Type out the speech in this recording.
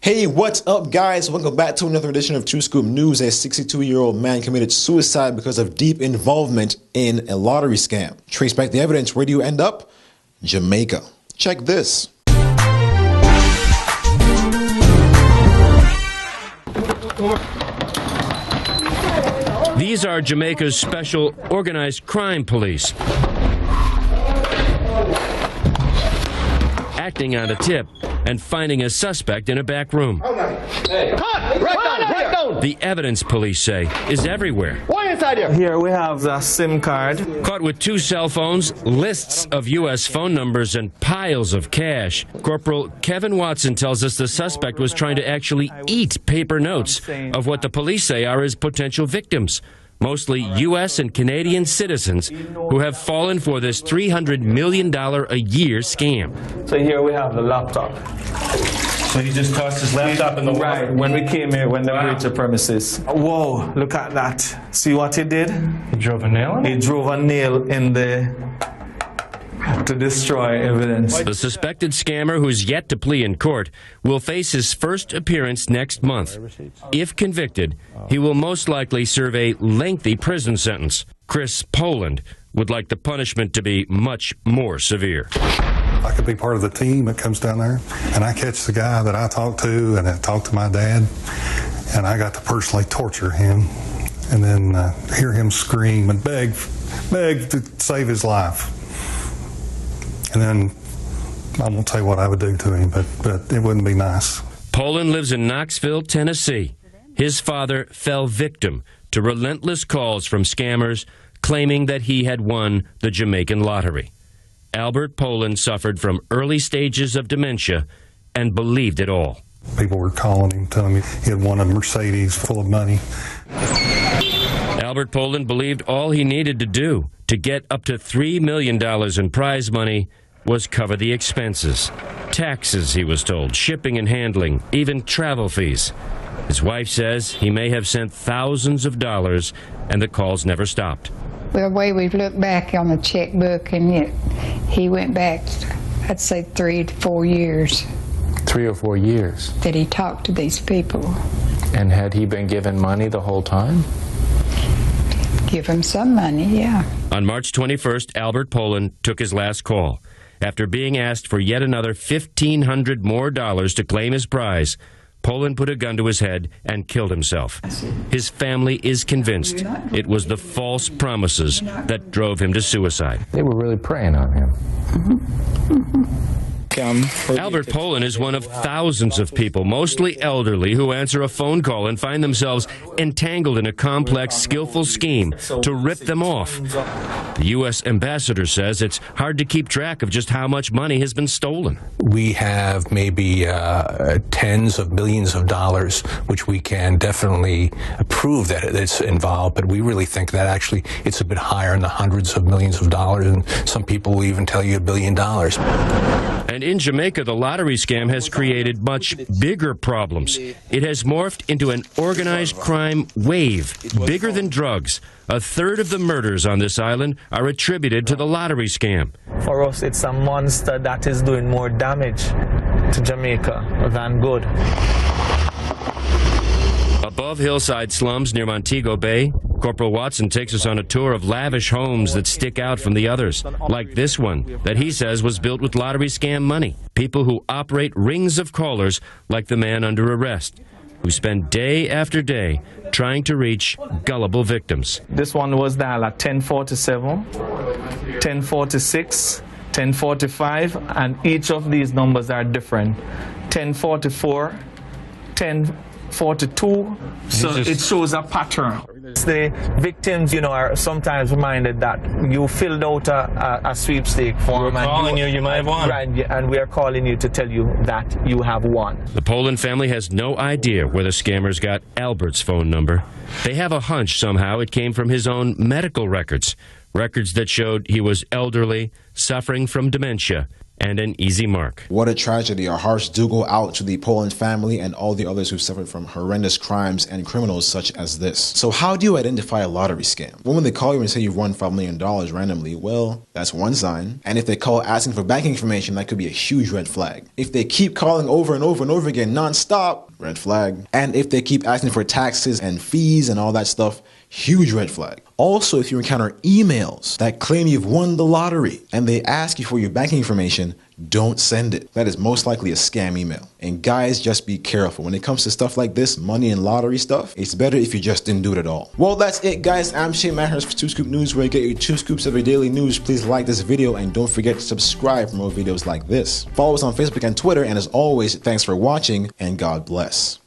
Hey, what's up, guys? Welcome back to another edition of 2Scoop News. A 62-year-old man committed suicide because of deep involvement in a lottery scam. Trace back the evidence. Where do you end up? Jamaica. Check this. These are Jamaica's special organized crime police. Acting on a tip and finding a suspect in a back room. Hey. Cut! Right down! The evidence, police say, is everywhere. Why inside here? Here we have the SIM card. Caught with 2 cell phones, lists of U.S. phone numbers, and piles of cash. Corporal Kevin Watson tells us the suspect was trying to actually eat paper notes of what the police say are his potential victims. Mostly U.S. and Canadian citizens who have fallen for this $300 million a year scam. So here we have the laptop. So he just tossed his laptop in the water? Right, when we came here, when they breached the premises. Whoa, look at that. See what he did? He drove a nail in it? He drove a nail in to destroy evidence. The suspected scammer, who's yet to plea in court, will face his first appearance next month. If convicted, he will most likely serve a lengthy prison sentence. Chris Poland would like the punishment to be much more severe. I could be part of the team that comes down there, and I catch the guy that I talked to and I talked to my dad, and I got to personally torture him and then hear him scream and beg to save his life. And then I won't tell you what I would do to him, but it wouldn't be nice. Poland lives in Knoxville, Tennessee. His father fell victim to relentless calls from scammers claiming that he had won the Jamaican lottery. Albert Poland suffered from early stages of dementia and believed it all. People were calling him, telling me he had won a Mercedes full of money. Albert Poland believed all he needed to do to get up to $3 million in prize money was cover the expenses. Taxes, he was told, shipping and handling, even travel fees. His wife says he may have sent thousands of dollars and the calls never stopped. Well, the way we've looked back on the checkbook, and he went back, I'd say 3 to 4 years. 3 or 4 years? That he talked to these people. And had he been given money the whole time? Give him some money, yeah. On March 21st, Albert Poland took his last call. After being asked for yet another $1,500 more to claim his prize, Poland put a gun to his head and killed himself. His family is convinced it was the false promises that drove him to suicide. They were really preying on him. Albert Poland is one of thousands of people, mostly elderly, who answer a phone call and find themselves entangled in a complex, skillful scheme to rip them off. The U.S. ambassador says it's hard to keep track of just how much money has been stolen. We have maybe tens of millions of dollars, which we can definitely prove that it's involved, but we really think that actually it's a bit higher in the hundreds of millions of dollars, and some people will even tell you $1 billion. And in Jamaica, the lottery scam has created much bigger problems. It has morphed into an organized crime wave, bigger than drugs. A third of the murders on this island are attributed to the lottery scam. For us, it's a monster that is doing more damage to Jamaica than good. Above hillside slums near Montego Bay, Corporal Watson takes us on a tour of lavish homes that stick out from the others, like this one that he says was built with lottery scam money. People who operate rings of callers like the man under arrest, who spend day after day trying to reach gullible victims. This one was dialed at 1047, 1046, 1045, and each of these numbers are different. 1044, 1042, so it shows a pattern. The victims, are sometimes reminded that you filled out a sweepstake form. We're calling you might have won. Right, and we are calling you to tell you that you have won. The Poland family has no idea where the scammers got Albert's phone number. They have a hunch somehow it came from his own medical records that showed he was elderly, suffering from dementia, and an easy mark. What a tragedy. Our hearts do go out to the Poland family and all the others who suffered from horrendous crimes and criminals such as this. So how do you identify a lottery scam? Well, when they call you and say you've won $5 million randomly, well, that's one sign. And if they call asking for banking information, that could be a huge red flag. If they keep calling over and over and over again non-stop, red flag. And if they keep asking for taxes and fees and all that stuff, huge red flag. Also, if you encounter emails that claim you've won the lottery and they ask you for your banking information, don't send it. That is most likely a scam email. And guys, just be careful. When it comes to stuff like this, money and lottery stuff, it's better if you just didn't do it at all. Well, that's it, guys. I'm Shane Mathers for 2Scoop News, where you get your 2 scoops of your daily news. Please like this video and don't forget to subscribe for more videos like this. Follow us on Facebook and Twitter. And as always, thanks for watching and God bless.